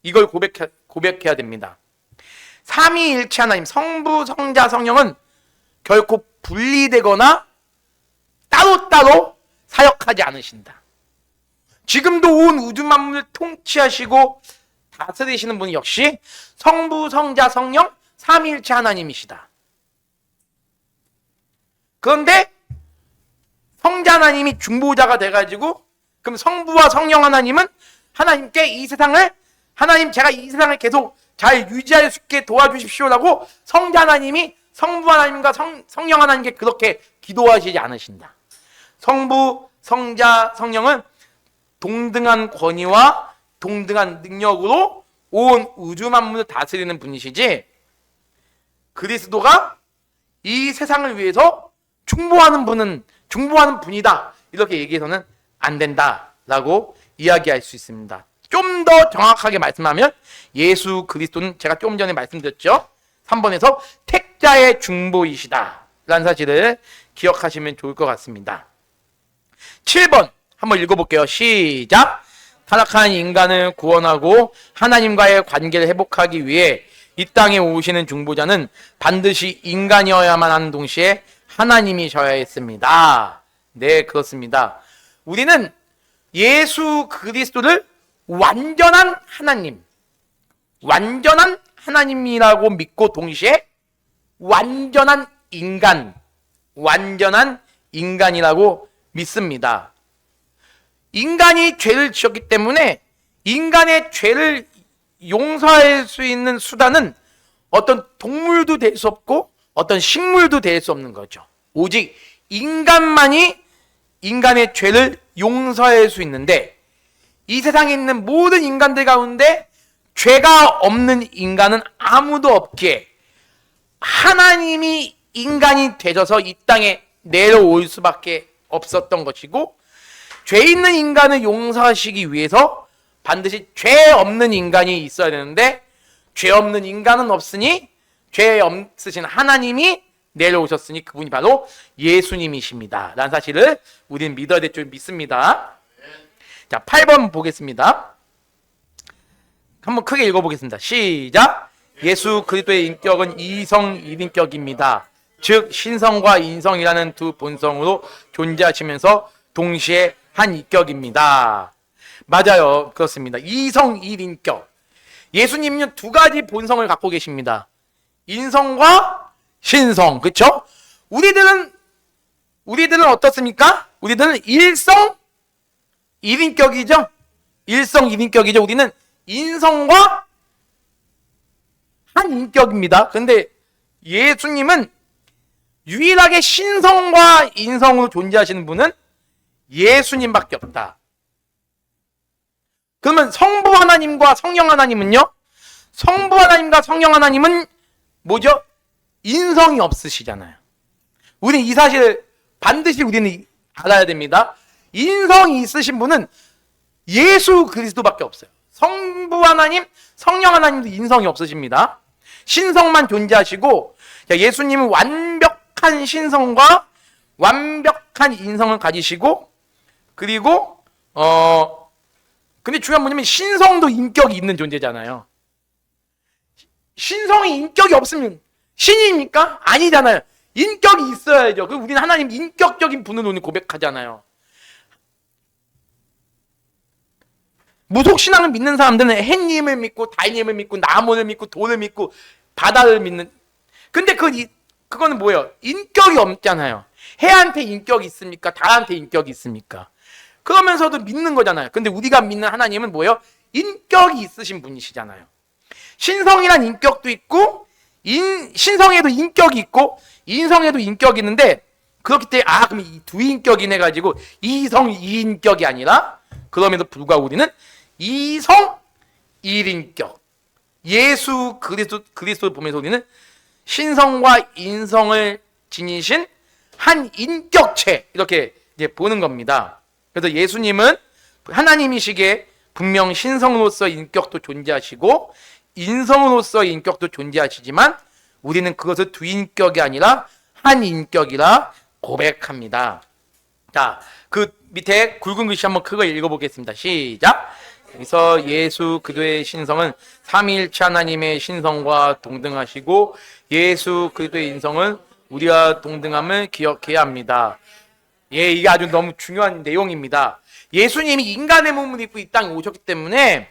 이걸 고백해야 됩니다. 삼위일체 하나님, 성부, 성자, 성령은 결코 분리되거나 따로따로 사역하지 않으신다. 지금도 온 우주 만물을 통치하시고 다스리시는 분이 역시 성부, 성자, 성령, 삼위일체 하나님이시다. 그런데 성자 하나님이 중보자가 돼가지고 그럼 성부와 성령 하나님은 하나님께 이 세상을 하나님 제가 이 세상을 계속 잘 유지할 수 있게 도와주십시오라고 성자 하나님이 성부 하나님과 성령 하나님께 그렇게 기도하시지 않으신다. 성부, 성자, 성령은 동등한 권위와 동등한 능력으로 온 우주 만물을 다스리는 분이시지 그리스도가 이 세상을 위해서 중보하는 분이다. 이렇게 얘기해서는 안 된다라고 이야기할 수 있습니다. 좀 더 정확하게 말씀하면 예수 그리스도는 제가 좀 전에 말씀드렸죠. 3번에서 택자의 중보이시다 라는 사실을 기억하시면 좋을 것 같습니다. 7번 한번 읽어볼게요. 시작! 타락한 인간을 구원하고 하나님과의 관계를 회복하기 위해 이 땅에 오시는 중보자는 반드시 인간이어야만 하는 동시에 하나님이셔야 했습니다. 네, 그렇습니다. 우리는 예수 그리스도를 완전한 하나님이라고 믿고 동시에 완전한 인간이라고 믿습니다. 인간이 죄를 지었기 때문에 인간의 죄를 용서할 수 있는 수단은 어떤 동물도 될 수 없고 어떤 식물도 될 수 없는 거죠. 오직 인간만이 인간의 죄를 용서할 수 있는데 이 세상에 있는 모든 인간들 가운데 죄가 없는 인간은 아무도 없기에 하나님이 인간이 되셔서 이 땅에 내려올 수밖에 없었던 것이고 죄 있는 인간을 용서하시기 위해서 반드시 죄 없는 인간이 있어야 되는데 죄 없는 인간은 없으니 죄 없으신 하나님이 내려오셨으니 그분이 바로 예수님이십니다 라는 사실을 우리는 믿어야 될 줄 믿습니다. 자, 8번 보겠습니다. 한번 크게 읽어보겠습니다. 시작! 예수 그리스도의 인격은 이성 1인격입니다. 즉 신성과 인성이라는 두 본성으로 존재하시면서 동시에 한 인격입니다. 맞아요. 그렇습니다. 이성 1인격. 예수님은 두 가지 본성을 갖고 계십니다. 인성과 신성. 그렇죠? 우리들은 어떻습니까? 우리들은 일성 1인격이죠? 일성 1인격이죠. 우리는 인성과 한 인격입니다. 그런데 예수님은 유일하게 신성과 인성으로 존재하시는 분은 예수님밖에 없다. 그러면 성부 하나님과 성령 하나님은요? 성부 하나님과 성령 하나님은 뭐죠? 인성이 없으시잖아요. 우리는 이 사실을 반드시 우리는 알아야 됩니다. 인성이 있으신 분은 예수 그리스도밖에 없어요. 성부 하나님, 성령 하나님도 인성이 없으십니다. 신성만 존재하시고 예수님은 완벽한 신성과 완벽한 인성을 가지시고 그리고 근데 중요한 뭐냐면 신성도 인격이 있는 존재잖아요. 신성이 인격이 없으면 신입니까? 아니잖아요. 인격이 있어야죠. 우리는 하나님 인격적인 분으로 오늘 고백하잖아요. 무속신앙을 믿는 사람들은 햇님을 믿고 달님을 믿고 나무를 믿고 돌을 믿고 바다를 믿는 근데 그 그거는 뭐예요? 인격이 없잖아요. 해한테 인격이 있습니까? 달한테 인격이 있습니까? 그러면서도 믿는 거잖아요. 근데 우리가 믿는 하나님은 뭐예요? 인격이 있으신 분이시잖아요. 신성이란 인격도 있고 신성에도 인격이 있고 인성에도 인격이 있는데, 그렇기 때문에 그럼 이 두 인격이네 가지고 이성 이인격이 아니라, 그럼에도 불구하고 우리는 이성 일인격, 예수 그리스도를 보면서 우리는 신성과 인성을 지니신 한 인격체, 이렇게 이제 보는 겁니다. 그래서 예수님은 하나님이시기에 분명 신성으로서 인격도 존재하시고 인성으로서 인격도 존재하시지만, 우리는 그것을 두 인격이 아니라 한 인격이라 고백합니다. 자, 그 밑에 굵은 글씨 한번 크게 읽어보겠습니다. 시작. 여기서 예수 그리스도의 신성은 삼위일체 하나님의 신성과 동등하시고 예수 그리스도의 인성은 우리와 동등함을 기억해야 합니다. 이게 아주 너무 중요한 내용입니다. 예수님이 인간의 몸을 입고 이 땅에 오셨기 때문에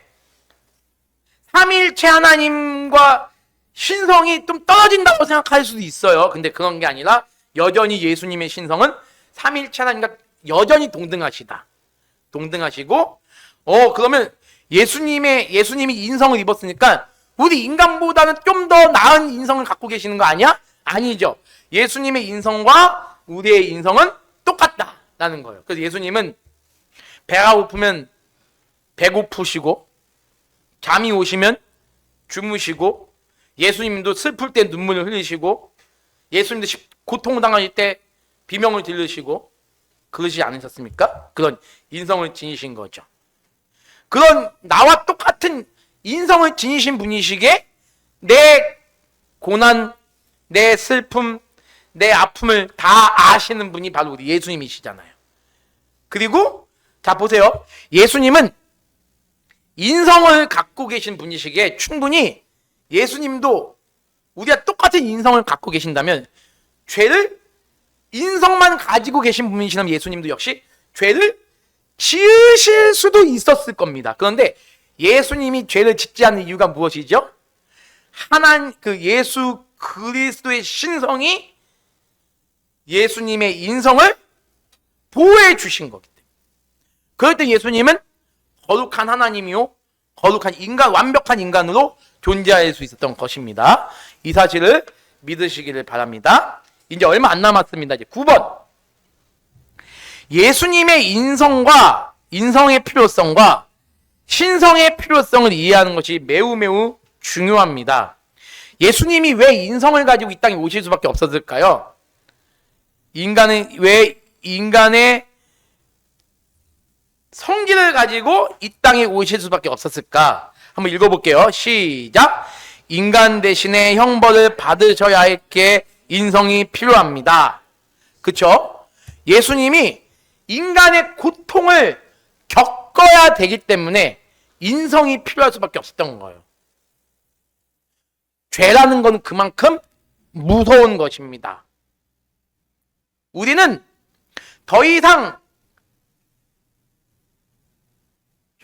삼위일체 하나님과 신성이 좀 떨어진다고 생각할 수도 있어요. 근데 그런 게 아니라 여전히 예수님의 신성은 삼위일체 하나님과 여전히 동등하시고, 그러면 예수님이 인성을 입었으니까 우리 인간보다는 좀 더 나은 인성을 갖고 계시는 거 아니야? 아니죠. 예수님의 인성과 우리의 인성은 똑같다라는 거예요. 그래서 예수님은 배가 고프면 배고프시고, 잠이 오시면 주무시고, 예수님도 슬플 때 눈물을 흘리시고, 예수님도 고통당하실 때 비명을 지르시고, 그러지 않으셨습니까? 그런 인성을 지니신 거죠. 그런 나와 똑같은 인성을 지니신 분이시기에 내 고난, 내 슬픔, 내 아픔을 다 아시는 분이 바로 우리 예수님이시잖아요. 그리고 자 보세요. 예수님은 인성을 갖고 계신 분이시기에 충분히 예수님도 우리가 똑같은 인성을 갖고 계신다면 죄를 인성만 가지고 계신 분이시라면 예수님도 역시 죄를 지으실 수도 있었을 겁니다. 그런데 예수님이 죄를 짓지 않는 이유가 무엇이죠? 예수 그리스도의 신성이 예수님의 인성을 보호해 주신 거기 때문에. 그럴 때 예수님은 거룩한 하나님이요, 거룩한 인간, 완벽한 인간으로 존재할 수 있었던 것입니다. 이 사실을 믿으시기를 바랍니다. 이제 얼마 안 남았습니다. 이제 9번. 예수님의 인성의 필요성과 신성의 필요성을 이해하는 것이 매우 중요합니다. 예수님이 왜 인성을 가지고 이 땅에 오실 수밖에 없었을까요? 왜 인간의 성질을 가지고 이 땅에 오실 수밖에 없었을까? 한번 읽어볼게요. 시작. 인간 대신에 형벌을 받으셔야 할게 인성이 필요합니다. 그쵸? 예수님이 인간의 고통을 겪어야 되기 때문에 인성이 필요할 수밖에 없었던 거예요. 죄라는 건 그만큼 무서운 것입니다. 우리는 더 이상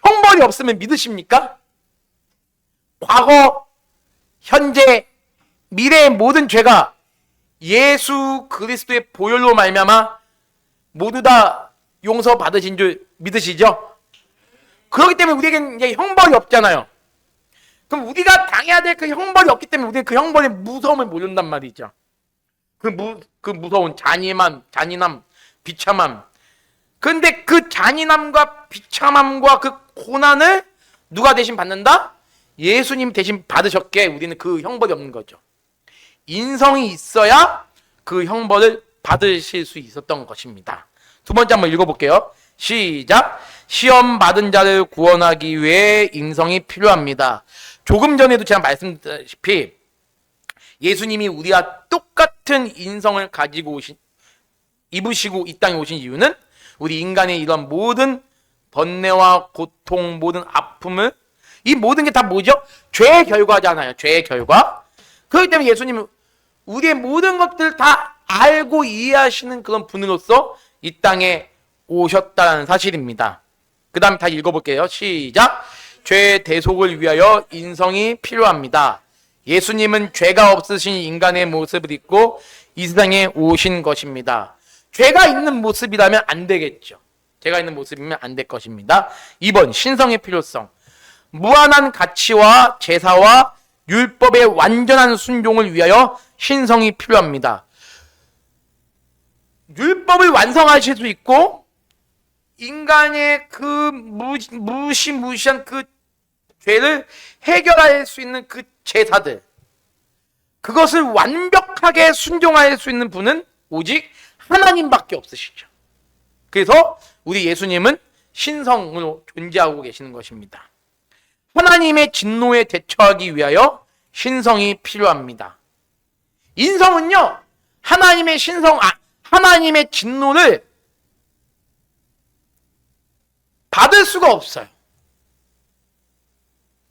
형벌이 없으면 믿으십니까? 과거, 현재, 미래의 모든 죄가 예수 그리스도의 보혈로 말미암아 모두 다 용서받으신 줄 믿으시죠? 그렇기 때문에 우리에게는 이제 형벌이 없잖아요. 그럼 우리가 당해야 될 그 형벌이 없기 때문에 우리는 그 형벌의 무서움을 모른단 말이죠. 그 무서운 잔인함, 비참함. 근데 그 잔인함과 비참함과 그 고난을 누가 대신 받는다? 예수님 대신 받으셨기에 우리는 그 형벌이 없는 거죠. 인성이 있어야 그 형벌을 받으실 수 있었던 것입니다. 두 번째 한번 읽어볼게요. 시작. 시험 받은 자를 구원하기 위해 인성이 필요합니다. 조금 전에도 제가 말씀드렸다시피 예수님이 우리와 똑같은 인성을 가지고 입으시고 이 땅에 오신 이유는 우리 인간의 이런 모든 번뇌와 고통, 모든 아픔을, 이 모든 게 다 뭐죠? 죄의 결과잖아요. 죄의 결과. 그렇기 때문에 예수님은 우리의 모든 것들을 다 알고 이해하시는 그런 분으로서 이 땅에 오셨다는 사실입니다. 그 다음에 다 읽어볼게요. 시작. 죄 대속을 위하여 인성이 필요합니다. 예수님은 죄가 없으신 인간의 모습을 입고 이 세상에 오신 것입니다. 죄가 있는 모습이라면 안 되겠죠. 죄가 있는 모습이면 안 될 것입니다. 2번, 신성의 필요성. 무한한 가치와 제사와 율법의 완전한 순종을 위하여 신성이 필요합니다. 율법을 완성하실 수 있고 인간의 그 무시무시한 그 죄를 해결할 수 있는 그 제사들, 그것을 완벽하게 순종할 수 있는 분은 오직 하나님밖에 없으시죠. 그래서 우리 예수님은 신성으로 존재하고 계시는 것입니다. 하나님의 진노에 대처하기 위하여 신성이 필요합니다. 인성은요, 하나님의 진노를 받을 수가 없어요.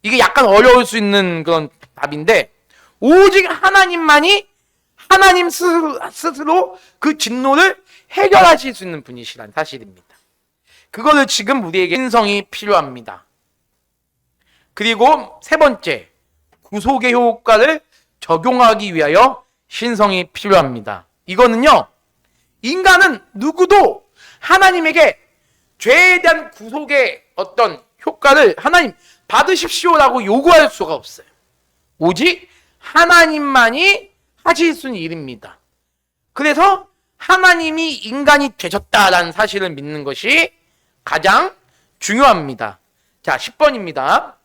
이게 약간 어려울 수 있는 그런 답인데, 오직 하나님만이 하나님 스스로 그 진노를 해결하실 수 있는 분이시라는 사실입니다. 그거를 지금 우리에게 신성이 필요합니다. 그리고 세 번째, 구속의 효과를 적용하기 위하여 신성이 필요합니다. 이거는요, 인간은 누구도 하나님에게 죄에 대한 구속의 어떤 효과를 하나님 받으십시오라고 요구할 수가 없어요. 오직 하나님만이 하실 수 있는 일입니다. 그래서 하나님이 인간이 되셨다라는 사실을 믿는 것이 가장 중요합니다. 자, 10번입니다.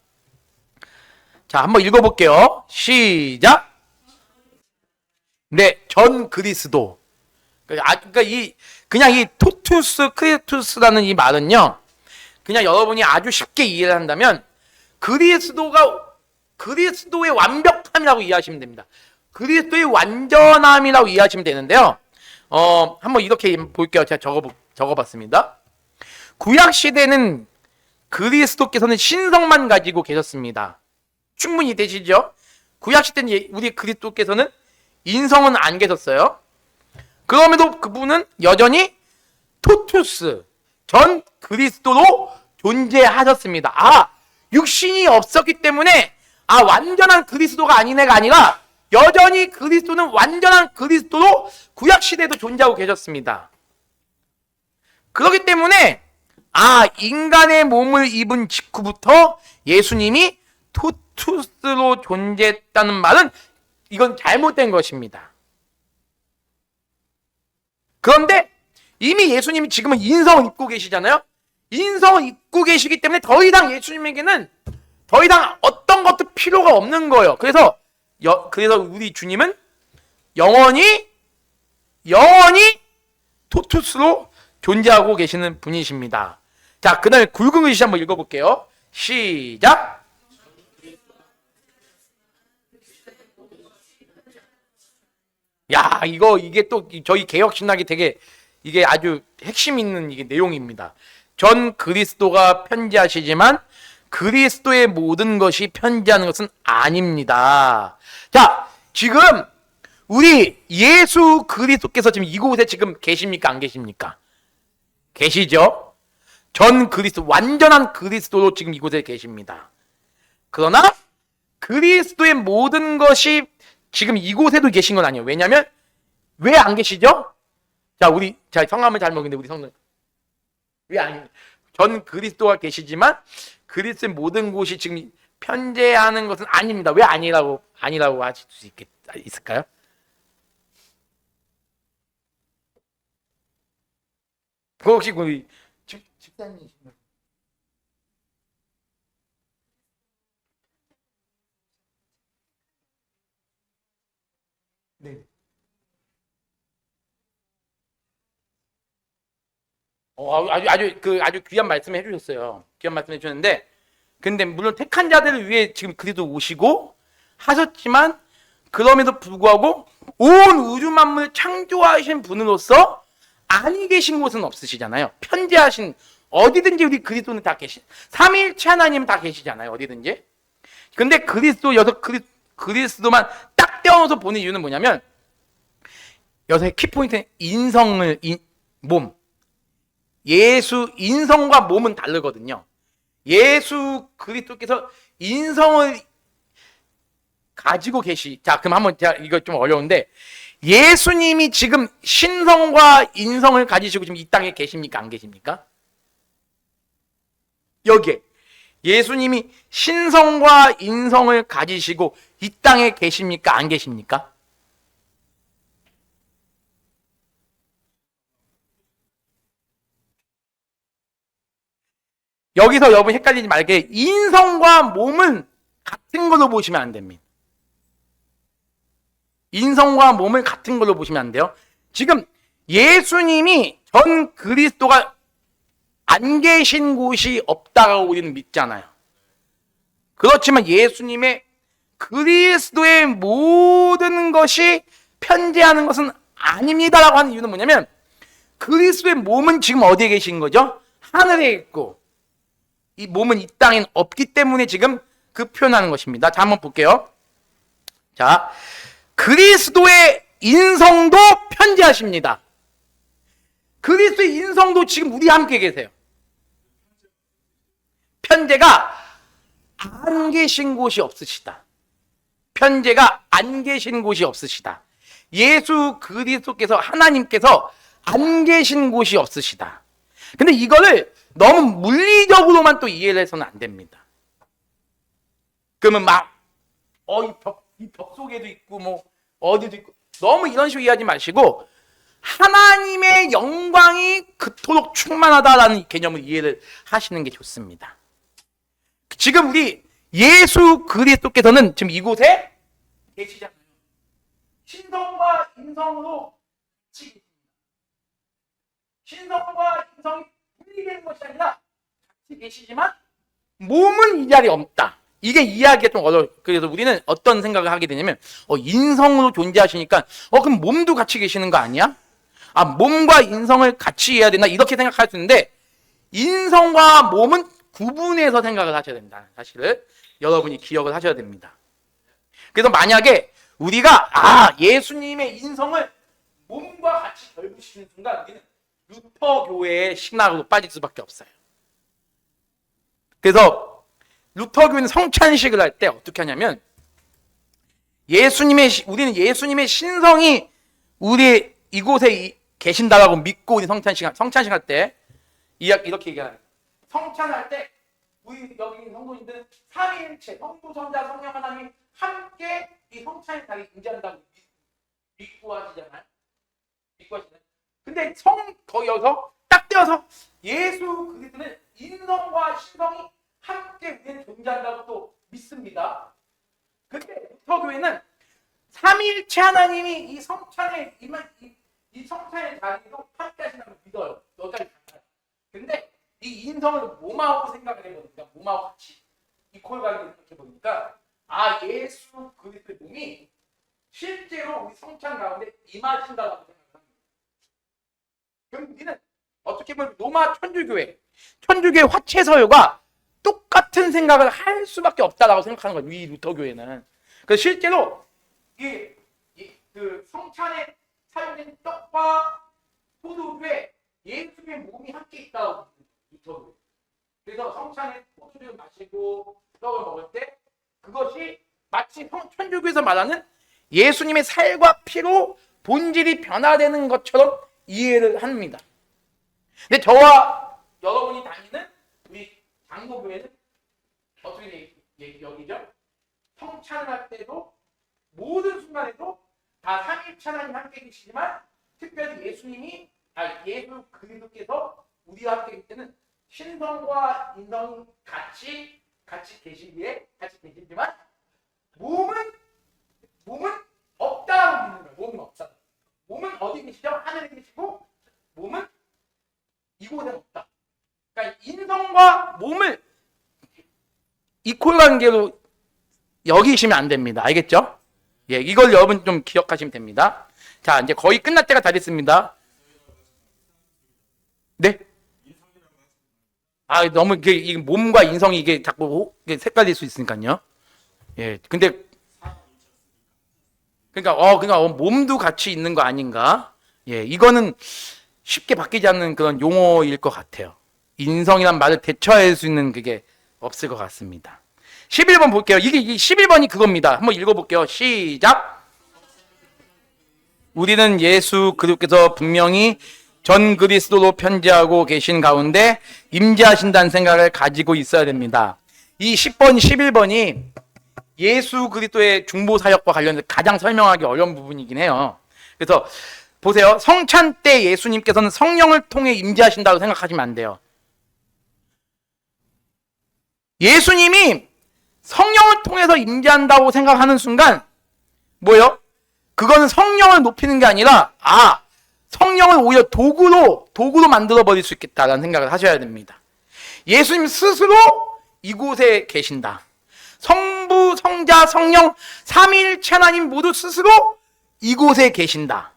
자, 한번 읽어볼게요. 시작. 네, 전 그리스도. 그러니까 그냥 이 토투스 크리투스라는 이 말은요, 그냥 여러분이 아주 쉽게 이해를 한다면 그리스도의 완벽함이라고 이해하시면 됩니다. 그리스도의 완전함이라고 이해하시면 되는데요. 한번 이렇게 볼게요. 제가 적어봤습니다. 구약 시대는 그리스도께서는 신성만 가지고 계셨습니다. 충분히 되시죠? 구약 시대는 우리 그리스도께서는 인성은 안 계셨어요. 그럼에도 그분은 여전히 토투스, 전 그리스도로 존재하셨습니다. 육신이 없었기 때문에 완전한 그리스도가 아니네가 아니라 여전히 그리스도는 완전한 그리스도로 구약 시대에도 존재하고 계셨습니다. 그렇기 때문에 인간의 몸을 입은 직후부터 예수님이 토투스로 존재했다는 말은 이건 잘못된 것입니다. 그런데 이미 예수님이 지금은 인성을 입고 계시잖아요. 인성을 입고 계시기 때문에 더 이상 예수님에게는 더 이상 어떤 것도 필요가 없는 거예요. 그래서 우리 주님은 영원히 토투스로 존재하고 계시는 분이십니다. 자, 그다음에 굵은 글씨 한번 읽어볼게요. 시작. 야, 이게 또 저희 개혁신학이 되게 이게 아주 핵심 있는 이게 내용입니다. 전 그리스도가 편지하시지만 그리스도의 모든 것이 편지하는 것은 아닙니다. 자, 지금 우리 예수 그리스도께서 지금 이곳에 지금 계십니까? 안 계십니까? 계시죠? 전 그리스도, 완전한 그리스도로 지금 이곳에 계십니다. 그러나 그리스도의 모든 것이 지금 이곳에도 계신 건 아니에요. 왜냐하면 왜 안 계시죠? 자, 성함을 잘 모르겠는데 우리 성도 전 그리스도가 계시지만 그리스도의 모든 곳이 지금 편재하는 것은 아닙니다. 왜 아니라고 하실 수 있을까요? 그 혹시 우리 집사님이신가요? 네. 아주 귀한 말씀을 해주셨어요. 귀한 말씀 해주셨는데, 근데 물론 택한 자들을 위해 지금 그리도 오시고 하셨지만, 그럼에도 불구하고 온 우주 만물을 창조하신 분으로서 아니 계신 곳은 없으시잖아요. 편재하신 어디든지 우리 그리스도는 다 삼위일체 하나님은 다 계시잖아요. 어디든지. 근데 그리스도만 딱 떼어놓아서 보는 이유는 뭐냐면, 여기서 키포인트는 몸. 예수 인성과 몸은 다르거든요. 예수 그리스도께서 인성을 가지고 자, 그럼 한번 이거 좀 어려운데, 예수님이 지금 신성과 인성을 가지시고 지금 이 땅에 계십니까? 안 계십니까? 여기에 예수님이 신성과 인성을 가지시고 이 땅에 계십니까? 안 계십니까? 여기서 여러분 헷갈리지 말게, 인성과 몸은 같은 걸로 보시면 안 됩니다. 인성과 몸을 같은 걸로 보시면 안 돼요. 지금 예수님이 전 그리스도가 안 계신 곳이 없다고 우리는 믿잖아요. 그렇지만 예수님의 그리스도의 모든 것이 편재하는 것은 아닙니다라고 하는 이유는 뭐냐면, 그리스도의 몸은 지금 어디에 계신 거죠? 하늘에 있고 이 몸은 이 땅엔 없기 때문에 지금 그 표현하는 것입니다. 자, 한번 볼게요. 자, 그리스도의 인성도 편재하십니다. 그리스도의 인성도 지금 우리와 함께 계세요. 편재가 안 계신 곳이 없으시다. 편재가 안 계신 곳이 없으시다. 예수 그리스도께서, 하나님께서 안 계신 곳이 없으시다. 근데 이거를 너무 물리적으로만 또 이해를 해서는 안 됩니다. 그러면 막 이 벽 속에도 있고 뭐 어디도 있고, 너무 이런 식으로 이해하지 마시고 하나님의 영광이 그토록 충만하다라는 개념을 이해를 하시는 게 좋습니다. 지금 우리 예수 그리스도께서는 지금 이곳에 계시잖아요. 신성과 인성으로 같이 계십니다. 신성과 인성이 분리되는 것이 아니라 같이 계시지만 몸은 이 자리에 없다. 이게 이해하기가 좀 어려워요. 그래서 우리는 어떤 생각을 하게 되냐면, 인성으로 존재하시니까 그럼 몸도 같이 계시는 거 아니야? 몸과 인성을 같이 해야 된다, 이렇게 생각할 수 있는데, 인성과 몸은 구분해서 생각을 하셔야 됩니다. 사실을 여러분이 기억을 하셔야 됩니다. 그래서 만약에 우리가 예수님의 인성을 몸과 같이 결부시키는 순간 우리는 루터 교회의 신학으로 빠질 수밖에 없어요. 그래서 루터 교회는 성찬식을 할 때 어떻게 하냐면, 우리는 예수님의 신성이 우리 이곳에 계신다라고 믿고 우리 성찬식 할 때 이렇게 얘기하는, 성찬할 때 우리 여기 있는 성도님들은 삼위일체, 성부, 성자, 성령 하나님이 함께 이 성찬의 자리에 임재한다고 믿고 하시잖아요. 근데 거기 여기서 딱 떼어서 예수 그리스도는 인성과 신성이 함께 우리는 존재한다고 또 믿습니다. 근데 루터 교회는 삼위일체 하나님이 이 성찬의 이 성찬의 자리도 함께 하신다고 믿어요. 여기까지 가요. 근데 이 인성을 몸하고 생각을 해보니까, 몸하고 같이 이퀄 관계를 이렇게 보니까, 예수 그리스도의 몸이 실제로 우리 성찬 가운데 임하신다고 생각합니다. 그럼 우리는 어떻게 보면 로마 천주교회 화채서유가 똑같은 생각을 할 수밖에 없다라고 생각하는 거예요. 이 루터 교회는. 그래서 실제로 그 성찬에 사용된 떡과 포도주에 예수의 몸이 함께 있다고 루터 교회. 그래서 성찬에 포도주를 마시고 떡을 먹을 때 그것이 마치 천주교에서 말하는 예수님의 살과 피로 본질이 변화되는 것처럼 이해를 합니다. 근데 저와 여러분이 다니는 우리 장로교회는 어떻게 여기죠? 성찬을 할 때도 모든 순간에도 다 삼위일체 하나님 함께 계시지만, 특별히 예수 그리스도께서 우리와 함께 계실 때는 신성과 인성이 같이 계시기에 같이 계시지만 몸은 없다고 믿는 거예요. 몸은 없다. 몸은 어디 계시죠? 하늘에 계시고 몸은 이곳에 없다. 그러니까 인성과 몸을 이퀄 관계로 여기시면 안 됩니다. 알겠죠? 예, 이걸 여러분 좀 기억하시면 됩니다. 자, 이제 거의 끝날 때가 다 됐습니다. 네? 너무 이게 몸과 인성이 이게 자꾸 헷갈릴 수 있으니까요. 예, 근데 그러니까 몸도 같이 있는 거 아닌가? 예, 이거는 쉽게 바뀌지 않는 그런 용어일 것 같아요. 인성이란 말을 대처할 수 있는 그게 없을 것 같습니다. 11번 볼게요. 이게 11번이 그겁니다. 한번 읽어볼게요. 시작. 우리는 예수 그리스도께서 분명히 전 그리스도로 편지하고 계신 가운데 임재하신다는 생각을 가지고 있어야 됩니다. 이 10번, 11번이 예수 그리스도의 중보 사역과 관련해서 가장 설명하기 어려운 부분이긴 해요. 그래서 보세요. 성찬 때 예수님께서는 성령을 통해 임재하신다고 생각하시면 안 돼요. 예수님이 성령을 통해서 임재한다고 생각하는 순간 뭐예요? 그거는 성령을 높이는 게 아니라 성령을 오히려 도구로 만들어 버릴 수 있겠다라는 생각을 하셔야 됩니다. 예수님 스스로 이곳에 계신다. 성부, 성자, 성령, 삼위일체 하나님 모두 스스로 이곳에 계신다.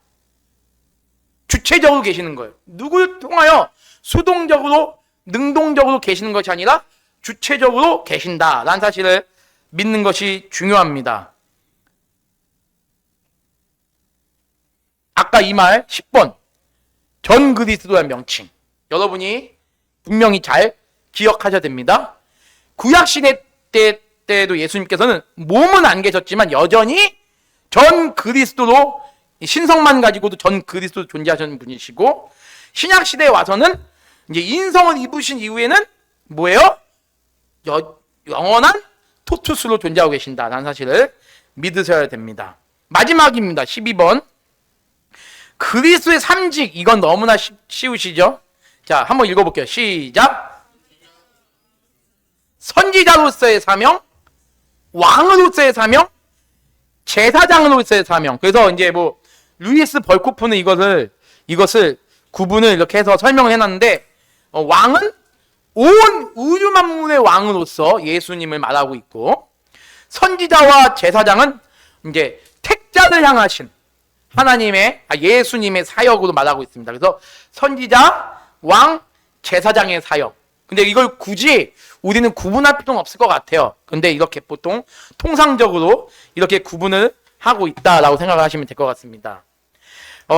주체적으로 계시는 거예요. 누구를 통하여 수동적으로, 능동적으로 계시는 것이 아니라 주체적으로 계신다라는 사실을 믿는 것이 중요합니다. 아까 이 말 10번 전 그리스도의 명칭 여러분이 분명히 잘 기억하셔야 됩니다. 구약시대 때도 예수님께서는 몸은 안 계셨지만 여전히 전 그리스도로 신성만 가지고도 전 그리스도 존재하시는 분이시고, 신약시대에 와서는 이제 인성을 입으신 이후에는 뭐예요? 영원한 토투스로 존재하고 계신다라는 사실을 믿으셔야 됩니다. 마지막입니다. 12번 그리스도의 삼직. 이건 너무나 쉬우시죠? 자, 한번 읽어볼게요. 시작. 선지자로서의 사명, 왕으로서의 사명, 제사장으로서의 사명. 그래서 이제 뭐 루이스 벌코프는 이것을 구분을 이렇게 해서 설명을 해놨는데, 왕은 온 우주 만물의 왕으로서 예수님을 말하고 있고, 선지자와 제사장은 이제 택자를 향하신 하나님의 예수님의 사역으로 말하고 있습니다. 그래서 선지자, 왕, 제사장의 사역. 근데 이걸 굳이 우리는 구분할 필요는 없을 것 같아요. 근데 이렇게 보통 통상적으로 이렇게 구분을 하고 있다라고 생각을 하시면 될 것 같습니다.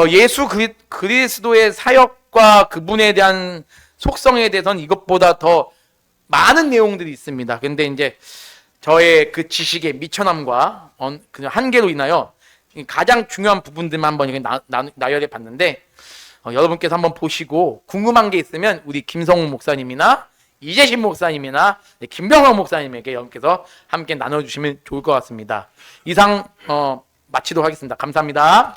예수 그리스도의 사역과 그분에 대한 속성에 대해서는 이것보다 더 많은 내용들이 있습니다. 근데 이제 저의 그 지식의 미천함과 그냥 한계로 인하여 가장 중요한 부분들만 한번 나열해 봤는데, 여러분께서 한번 보시고 궁금한 게 있으면 우리 김성욱 목사님이나 이재신 목사님이나 김병헌 목사님에게 여러분께서 함께 나눠주시면 좋을 것 같습니다. 이상 마치도록 하겠습니다. 감사합니다.